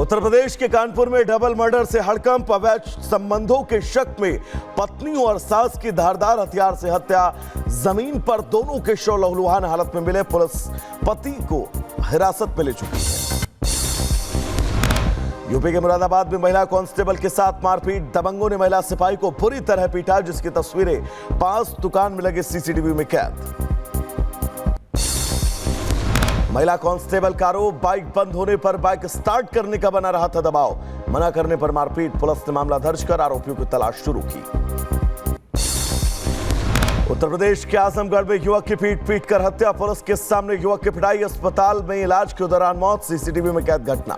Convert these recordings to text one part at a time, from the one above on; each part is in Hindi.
उत्तर प्रदेश के कानपुर में डबल मर्डर से हड़कंप। अवैध संबंधों के शक में पत्नी और सास की धारदार हथियार से हत्या। जमीन पर दोनों के शव लहूलुहान हालत में मिले। पुलिस पति को हिरासत में ले चुकी है। यूपी के मुरादाबाद में महिला कांस्टेबल के साथ मारपीट। दबंगों ने महिला सिपाही को बुरी तरह पीटा, जिसकी तस्वीरें 5 दुकान में लगे सीसीटीवी में कैद। महिला कांस्टेबल का आरोप, बाइक बंद होने पर बाइक स्टार्ट करने का बना रहा था दबाव। मना करने पर मारपीट। पुलिस ने मामला दर्ज कर आरोपियों की तलाश शुरू की। उत्तर प्रदेश के आजमगढ़ में युवक की पीट कर हत्या। पुलिस के सामने युवक की पिटाई। अस्पताल में इलाज के दौरान मौत। सीसीटीवी में कैद घटना।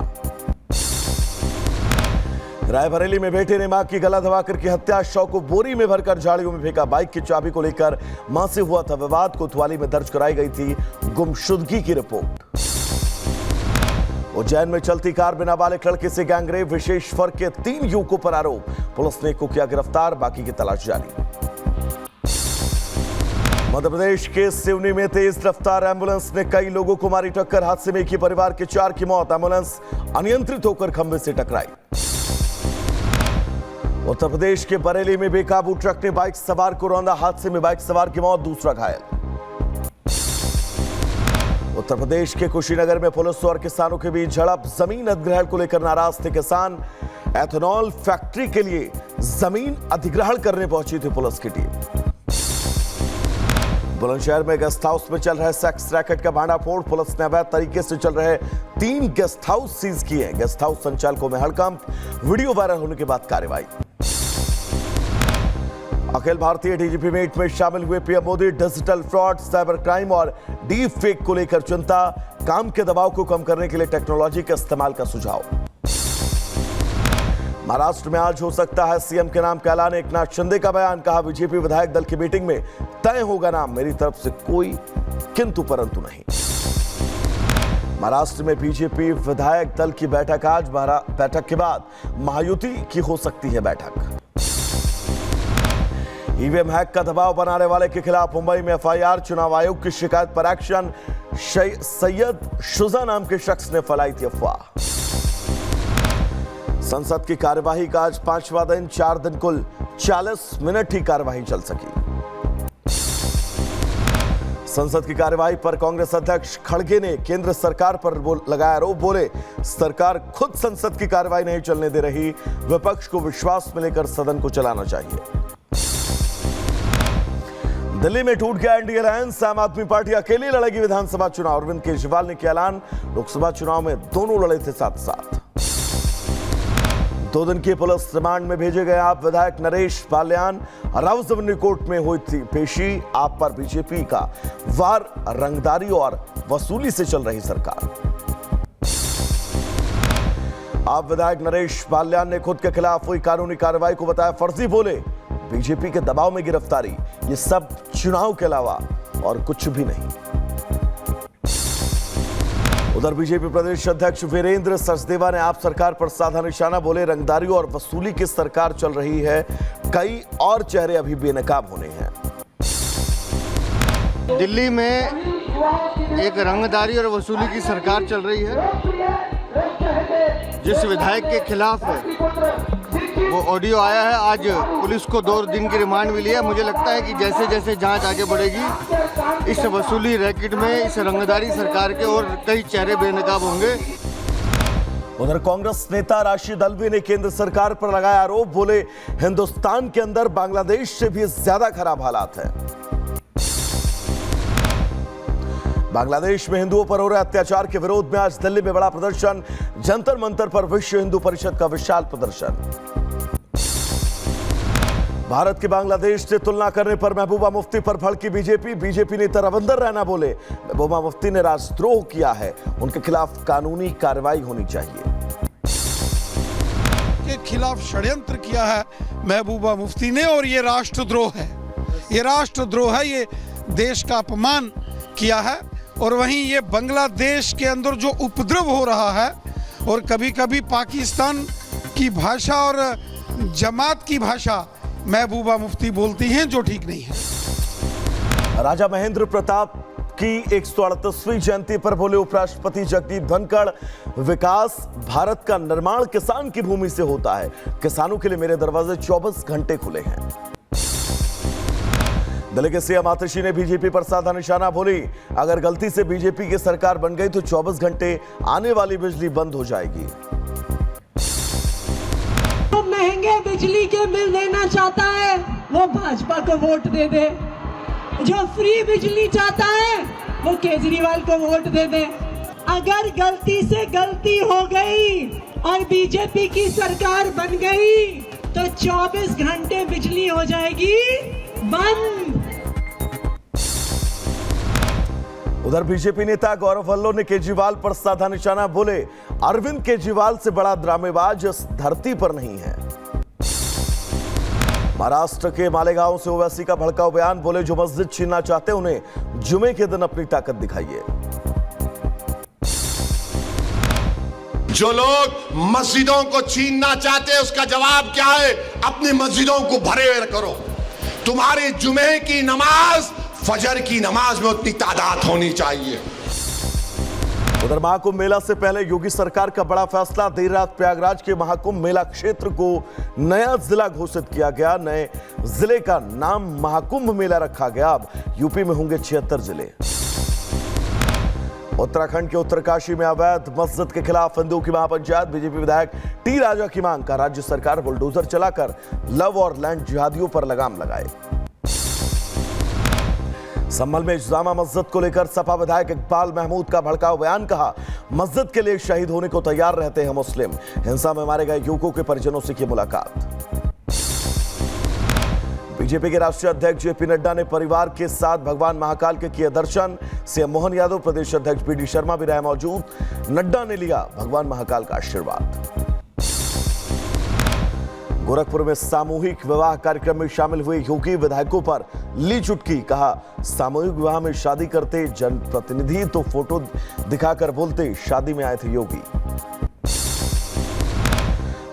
रायबरेली में बेटे ने मां की गला दबाकर की हत्या। शव को बोरी में भरकर झाड़ियों में फेंका। बाइक की चाबी को लेकर मां से हुआ था विवाद। कोतवाली में दर्ज कराई गई थी गुमशुदगी की रिपोर्ट। उज्जैन में चलती कार में नाबालिग लड़के से गैंगरेप। विशेष वर्ग के 3 युवकों पर आरोप। पुलिस ने को किया गिरफ्तार, बाकी की तलाश जारी। मध्य प्रदेश के सिवनी में तेज रफ्तार एम्बुलेंस ने कई लोगों को मारी टक्कर। हादसे में एक ही परिवार के 4 की मौत। एम्बुलेंस अनियंत्रित होकर खंभे से टकराई। उत्तर प्रदेश के बरेली में बेकाबू ट्रक ने बाइक सवार को रौंदा। हादसे में बाइक सवार की मौत, दूसरा घायल। उत्तर प्रदेश के कुशीनगर में पुलिस और किसानों के बीच झड़प। जमीन अधिग्रहण को लेकर नाराज थे किसान। एथेनॉल फैक्ट्री के लिए जमीन अधिग्रहण करने पहुंची थी पुलिस की टीम। बुलंदशहर में गेस्ट हाउस में चल रहे सेक्स रैकेट का भांडाफोड़। पुलिस ने अवैध तरीके से चल रहे 3 गेस्ट हाउस सीज किए। गेस्ट हाउस संचालकों में हड़कंप। वीडियो वायरल होने के बाद कार्रवाई। अखिल भारतीय डीजीपी मीट में शामिल हुए PM Modi. Digital fraud, cyber crime और डीप फेक को लेकर चिंता। काम के दबाव को कम करने के लिए टेक्नोलॉजी के इस्तेमाल का सुझाव। महाराष्ट्र में आज हो सकता है सीएम के नाम का ऐलान। एकनाथ शिंदे का बयान। कहा, बीजेपी विधायक दल की मीटिंग में तय होगा नाम। मेरी तरफ से कोई किंतु परंतु नहीं। महाराष्ट्र में बीजेपी विधायक दल की बैठक आज। बैठक के बाद महायुति की हो सकती है बैठक। ईवीएम हैक का दबाव बनाने वाले के खिलाफ मुंबई में एफआईआर। चुनाव आयोग की शिकायत पर एक्शन। सैयद शुजा नाम के शख्स ने फैलाई थी अफवाह। संसद की कार्यवाही का आज 5वां दिन। 4 दिन कुल 40 मिनट ही कार्यवाही चल सकी। संसद की कार्यवाही पर कांग्रेस अध्यक्ष खड़गे ने केंद्र सरकार पर लगाया आरोप। बोले, सरकार खुद संसद की कार्यवाही नहीं चलने दे रही। विपक्ष को विश्वास में लेकर सदन को चलाना चाहिए। दिल्ली में टूट गया एनडीए अलायंस। आम आदमी पार्टी अकेली लड़ेगी विधानसभा चुनाव। अरविंद केजरीवाल ने किया ऐलान। लोकसभा चुनाव में दोनों लड़े थे साथ साथ। 2 दिन की पुलिस रिमांड में भेजे गए आप विधायक नरेश बाल्यान। रावजमनी कोर्ट में हुई थी पेशी। आप पर बीजेपी का वार, रंगदारी और वसूली से चल रही सरकार। आप विधायक नरेश बाल्यान ने खुद के खिलाफ हुई कानूनी कार्रवाई को बताया फर्जी। बोले, बीजेपी के दबाव में गिरफ्तारी। ये सब चुनाव के अलावा और कुछ भी नहीं। उधर बीजेपी प्रदेश अध्यक्ष वीरेंद्र सचदेवा ने आप सरकार पर साधा निशाना। बोले, रंगदारी और वसूली की सरकार चल रही है। कई और चेहरे अभी बेनकाब होने हैं। दिल्ली में एक रंगदारी और वसूली की सरकार चल रही है। जिस विधायक के खिलाफ वो ऑडियो आया है, आज पुलिस को 2 दिन की रिमांड मिली है। मुझे लगता है कि जैसे जैसे जांच आगे बढ़ेगी, इस वसूली रैकेट में, इस रंगदारी सरकार के और कई चेहरे बेनकाब होंगे। उधर कांग्रेस नेता राशिद अल्वी ने केंद्र सरकार पर लगाया आरोप। बोले, हिंदुस्तान के अंदर बांग्लादेश से भी ज्यादा खराब हालात है। बांग्लादेश में हिंदुओं पर हो रहे अत्याचार के विरोध में आज दिल्ली में बड़ा प्रदर्शन। जंतर मंतर पर विश्व हिंदू परिषद का विशाल प्रदर्शन। भारत की बांग्लादेश से तुलना करने पर महबूबा मुफ्ती पर भड़की बीजेपी। बीजेपी नेता रविंदर रैना बोले, महबूबा मुफ्ती ने राष्ट्रद्रोह किया है। उनके खिलाफ कानूनी कार्रवाई होनी चाहिए। के खिलाफ षड्यंत्र किया है महबूबा मुफ्ती ने और ये राष्ट्रद्रोह है। ये राष्ट्रद्रोह है। ये देश का अपमान किया है। और वहीं ये बांग्लादेश के अंदर जो उपद्रव हो रहा है और कभी कभी पाकिस्तान की भाषा और जमात की भाषा महबूबा मुफ्ती बोलती हैं, जो ठीक नहीं है। राजा महेंद्र प्रताप की 138वीं जयंती पर बोले उपराष्ट्रपति जगदीप धनखड़, विकास भारत का निर्माण किसान की भूमि से होता है। किसानों के लिए मेरे दरवाजे 24 घंटे खुले हैं। दिल्ली के सीएम आतिशी ने बीजेपी पर साधा निशाना, बोली अगर गलती से बीजेपी की सरकार बन गई तो 24 घंटे आने वाली बिजली बंद हो जाएगी। तो महंगे बिजली के बिल देना चाहता है वो भाजपा को वोट दे दे, जो फ्री बिजली चाहता है वो केजरीवाल को वोट दे दे। अगर गलती से गलती हो गई और बीजेपी की सरकार बन गई तो 24 घंटे बिजली हो जाएगी बंद। उधर बीजेपी नेता गौरव वल्लों ने केजरीवाल पर साधा निशाना, बोले अरविंद केजरीवाल से बड़ा ड्रामेबाज इस धरती पर नहीं है। महाराष्ट्र के मालेगांव से ओवैसी का भड़काऊ बयान, बोले जो मस्जिद छीनना चाहते उन्हें जुमे के दिन अपनी ताकत दिखाइए। जो लोग मस्जिदों को छीनना चाहते हैं उसका जवाब क्या है? अपनी मस्जिदों को भरे करो। तुम्हारी जुमे की नमाज फजर की नमाज में उतनी तादाद होनी चाहिए। उधर महाकुंभ मेला से पहले योगी सरकार का बड़ा फैसला, देर रात प्रयागराज के महाकुंभ मेला क्षेत्र को नया जिला घोषित किया गया। नए जिले का नाम महाकुंभ मेला रखा गया। अब यूपी में होंगे 76 जिले। उत्तराखंड के उत्तरकाशी में अवैध मस्जिद के खिलाफ हिंदुओं की महापंचायत, बीजेपी विधायक टी राजा की मांग का राज्य सरकार बुलडोजर चलाकर लव और लैंड जिहादियों पर लगाम लगाए। संभल में जामा मस्जिद को लेकर सपा विधायक इकबाल महमूद का भड़काऊ बयान, कहा मस्जिद के लिए शहीद होने को तैयार रहते हैं मुस्लिम। हिंसा में मारे गए युवकों के परिजनों से की मुलाकात। बीजेपी के राष्ट्रीय अध्यक्ष जेपी नड्डा ने परिवार के साथ भगवान महाकाल के किए दर्शन। सीएम मोहन यादव, प्रदेश अध्यक्ष पीडी शर्मा भी रहे मौजूद। नड्डा ने लिया भगवान महाकाल का आशीर्वाद। गोरखपुर में सामूहिक विवाह कार्यक्रम में शामिल हुए योगी, विधायकों पर ली चुटकी, कहा सामूहिक विवाह में शादी करते जनप्रतिनिधि तो फोटो दिखाकर बोलते शादी में आए थे योगी।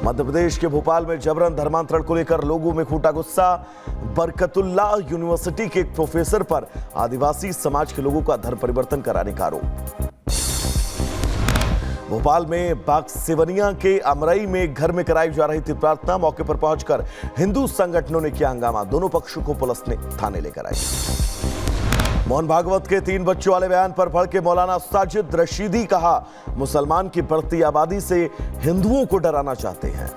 मध्य प्रदेश के भोपाल में जबरन धर्मांतरण को लेकर लोगों में फूटा गुस्सा। बरकतुल्लाह यूनिवर्सिटी के एक प्रोफेसर पर आदिवासी समाज के लोगों का धर्म परिवर्तन कराने का आरोप। भोपाल में बागसेवनिया के अमरई में घर में कराई जा रही थी प्रार्थना, मौके पर पहुंचकर हिंदू संगठनों ने किया हंगामा। दोनों पक्षों को पुलिस ने थाने लेकर आई। मोहन भागवत के 3 बच्चों वाले बयान पर भड़के मौलाना साजिद रशीदी, कहा मुसलमान की बढ़ती आबादी से हिंदुओं को डराना चाहते हैं।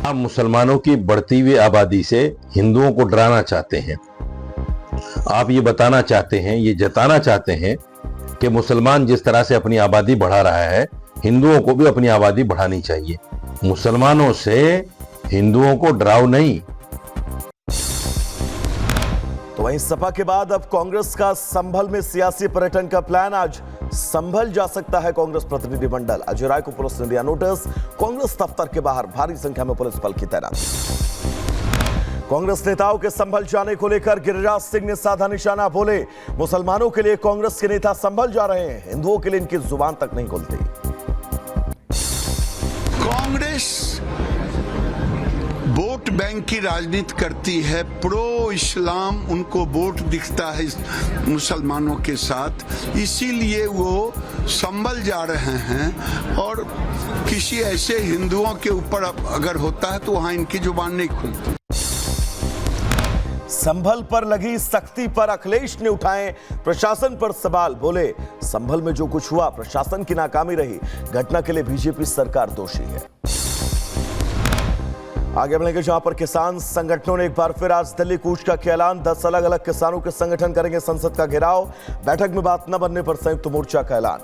आप मुसलमानों की बढ़ती हुई आबादी से हिंदुओं को डराना चाहते हैं। आप ये बताना चाहते हैं, ये जताना चाहते हैं कि मुसलमान जिस तरह से अपनी आबादी बढ़ा रहा है, हिंदुओं को भी अपनी आबादी बढ़ानी चाहिए। मुसलमानों से हिंदुओं को डराओ नहीं। तो वहीं सपा के बाद अब कांग्रेस का संभल में सियासी पर्यटन का प्लान। आज संभल जा सकता है कांग्रेस प्रतिनिधिमंडल। अजय राय को पुलिस ने दिया नोटिस। कांग्रेस दफ्तर के बाहर भारी संख्या में पुलिस बल की तैनाती। कांग्रेस नेताओं के संभल जाने को लेकर गिरिराज सिंह ने साधा निशाना, बोले मुसलमानों के लिए कांग्रेस के नेता संभल जा रहे हैं, हिंदुओं के लिए इनकी जुबान तक नहीं खुलती। कांग्रेस वोट बैंक की राजनीति करती है, प्रो इस्लाम उनको वोट दिखता है मुसलमानों के साथ, इसीलिए वो संभल जा रहे हैं। और किसी ऐसे हिंदुओं के ऊपर अगर होता है तो वहां इनकी जुबान नहीं खुलती। संभल पर लगी सख्ती पर अखिलेश ने उठाए प्रशासन पर सवाल, बोले संभल में जो कुछ हुआ प्रशासन की नाकामी रही, घटना के लिए बीजेपी सरकार दोषी है। आगे बढ़ेंगे जहां पर किसान संगठनों ने एक बार फिर आज दिल्ली कूच का किया ऐलान। 10 अलग अलग किसानों के संगठन करेंगे संसद का घेराव। बैठक में बात न बनने पर संयुक्त मोर्चा का ऐलान।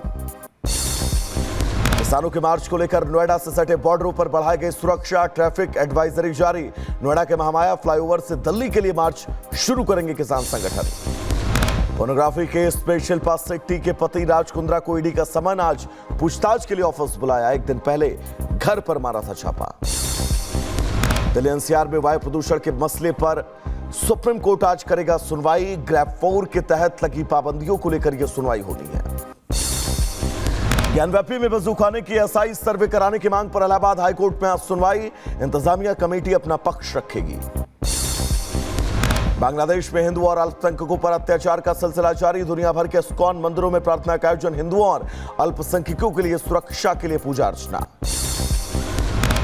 किसानों के मार्च को लेकर नोएडा से सटे बॉर्डरों पर बढ़ाई गई सुरक्षा, ट्रैफिक एडवाइजरी जारी। नोएडा के महामाया फ्लाईओवर से दिल्ली के लिए मार्च शुरू करेंगे किसान संगठन। पोर्नोग्राफी के स्पेशल पाससेट्टी के पति राज कुंद्रा को ईडी का समन, आज पूछताछ के लिए ऑफिस बुलाया। एक दिन पहले घर पर मारा था छापा। दिल्ली एनसीआर में वायु प्रदूषण के मसले पर सुप्रीम कोर्ट आज करेगा सुनवाई। ग्रैब 4 के तहत लगी पाबंदियों को लेकर यह सुनवाई होनी है। ज्ञानव्यापी में बंदूकखाने की एसआई सर्वे कराने की मांग पर इलाहाबाद हाईकोर्ट में आज सुनवाई। इंतजामिया कमेटी अपना पक्ष रखेगी। बांग्लादेश में हिंदुओं और अल्पसंख्यकों पर अत्याचार का सिलसिला जारी। दुनिया भर के इस्कॉन मंदिरों में प्रार्थना का आयोजन। हिंदुओं और अल्पसंख्यकों के लिए सुरक्षा के लिए पूजा अर्चना।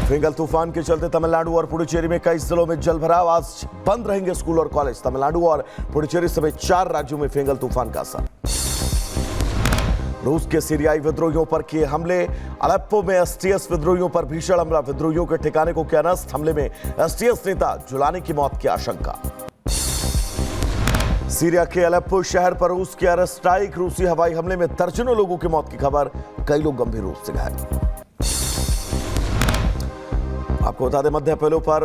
फिंगल तूफान के चलते तमिलनाडु और पुडुचेरी में कई जिलों में जलभराव। आज बंद रहेंगे स्कूल और कॉलेज। तमिलनाडु और पुडुचेरी समेत 4 राज्यों में फिंगल तूफान का असर। रूस के सीरियाई विद्रोहियों पर किए हमले। अलेप्पो में एसटीएस विद्रोहियों पर भीषण हमला। विद्रोहियों के ठिकाने को किया नष्ट। हमले में एसटीएस नेता जुलानी की मौत की आशंका। सीरिया के अलेप्पो शहर पर रूस की एयर स्ट्राइक। रूसी हवाई हमले में दर्जनों लोगों की मौत की खबर। कई लोग गंभीर रूप से घायल। आपको बता दें, मध्य अपेलो पर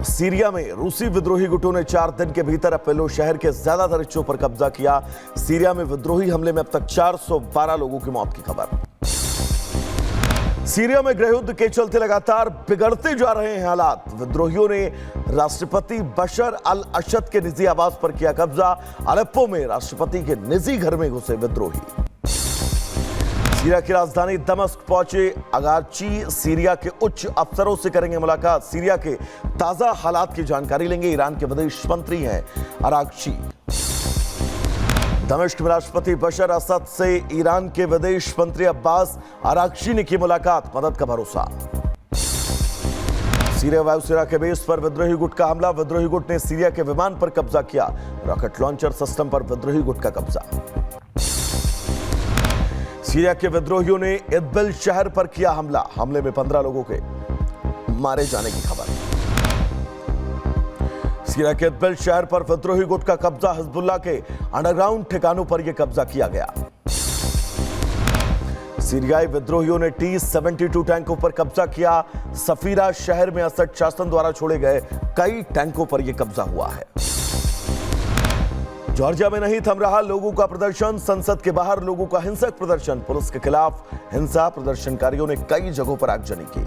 सीरिया में रूसी विद्रोही गुटों ने 4 दिन के भीतर अपेलो शहर के ज्यादातर हिस्सों पर कब्जा किया। सीरिया में विद्रोही हमले में अब तक 412 लोगों की मौत की खबर। सीरिया में गृहयुद्ध के चलते लगातार बिगड़ते जा रहे हैं हालात। विद्रोहियों ने राष्ट्रपति बशर अल असद के निजी आवास पर किया कब्जा। अलेप्पो में राष्ट्रपति के निजी घर में घुसे विद्रोही। सीरिया की राजधानी दमस्क पहुंचे अगाची सीरिया के उच्च अफसरों से करेंगे मुलाकात। सीरिया के ताजा हालात की जानकारी लेंगे। ईरान के विदेश मंत्री हैं अरागची। दमिश्क में राष्ट्रपति बशर असद से ईरान के विदेश मंत्री अब्बास अरागची ने की मुलाकात। मदद का भरोसा। सीरिया वायुसेना के बेस पर विद्रोही गुट का हमला। विद्रोही गुट ने सीरिया के विमान पर कब्जा किया। रॉकेट लॉन्चर सिस्टम पर विद्रोही गुट का कब्जा। सीरिया के विद्रोहियों ने इदबिल शहर पर किया हमला। हमले में 15 लोगों के मारे जाने की खबर। सीरिया के इदबिल शहर पर विद्रोही गुट का कब्जा। हिजबुल्लाह के अंडरग्राउंड ठिकानों पर यह कब्जा किया गया। सीरियाई विद्रोहियों ने T-72 टैंकों पर कब्जा किया। सफीरा शहर में असद शासन द्वारा छोड़े गए कई टैंकों पर यह कब्जा हुआ है। जॉर्जिया में नहीं थम रहा लोगों का प्रदर्शन। संसद के बाहर लोगों का हिंसक प्रदर्शन। पुलिस के खिलाफ हिंसा। प्रदर्शनकारियों ने कई जगहों पर आगजनी की।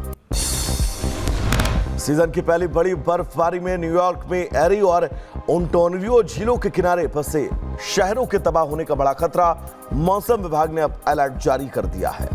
सीजन की पहली बड़ी बर्फबारी में न्यूयॉर्क में एरी और ओंटारियो झीलों के किनारे फंसे शहरों के तबाह होने का बड़ा खतरा। मौसम विभाग ने अब अलर्ट जारी कर दिया है।